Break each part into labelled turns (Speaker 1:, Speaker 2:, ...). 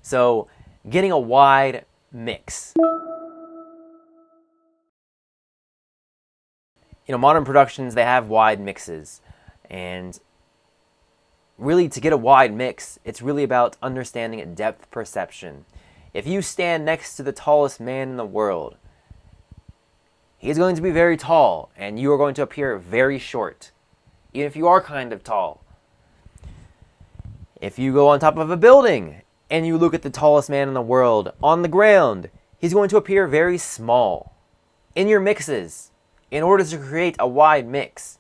Speaker 1: So getting a wide mix. Modern productions, they have wide mixes. And really, to get a wide mix, it's really about understanding depth perception. If you stand next to the tallest man in the world, he's going to be very tall, and you are going to appear very short, even if you are kind of tall. If you go on top of a building and you look at the tallest man in the world on the ground, he's going to appear very small. In your mixes, in order to create a wide mix,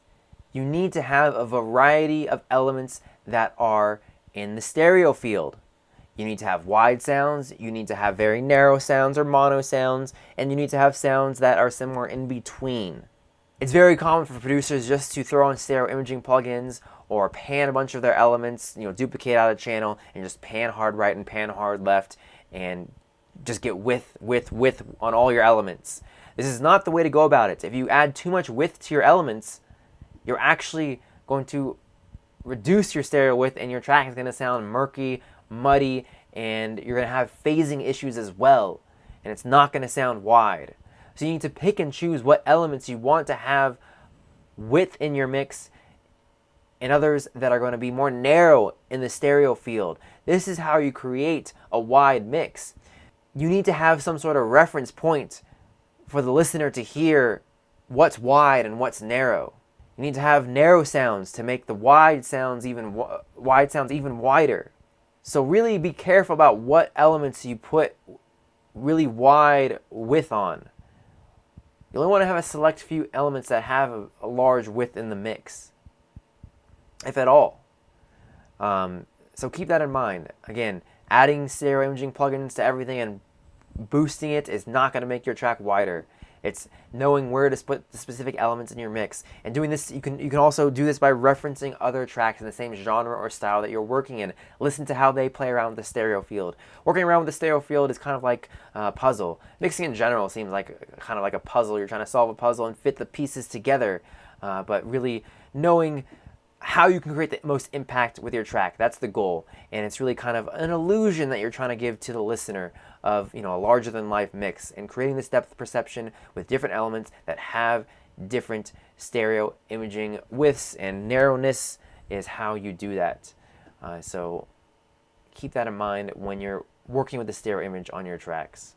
Speaker 1: you need to have a variety of elements that are in the stereo field. You need to have wide sounds, you need to have very narrow sounds or mono sounds, and you need to have sounds that are somewhere in between. It's very common for producers just to throw on stereo imaging plugins or pan a bunch of their elements, duplicate out a channel and just pan hard right and pan hard left and just get width on all your elements. This is not the way to go about it. If you add too much width to your elements, you're actually going to reduce your stereo width and your track is going to sound murky, muddy, and you're going to have phasing issues as well, and it's not going to sound wide. So you need to pick and choose what elements you want to have width in your mix and others that are going to be more narrow in the stereo field. This is how you create a wide mix. You need to have some sort of reference point for the listener to hear what's wide and what's narrow. You need to have narrow sounds to make the wide sounds even wider. So really be careful about what elements you put really wide width on. You only want to have a select few elements that have a large width in the mix, if at all. So keep that in mind. Again, adding stereo imaging plugins to everything and boosting it is not going to make your track wider. It's knowing where to put the specific elements in your mix. And doing this, you can also do this by referencing other tracks in the same genre or style that you're working in. Listen to how they play around with the stereo field. Working around with the stereo field is kind of like a puzzle. Mixing in general seems like kind of like a puzzle. You're trying to solve a puzzle and fit the pieces together. But really knowing how you can create the most impact with your track. That's the goal. And it's really kind of an illusion that you're trying to give to the listener of, a larger than life mix, and creating this depth perception with different elements that have different stereo imaging widths and narrowness is how you do that. So keep that in mind when you're working with the stereo image on your tracks.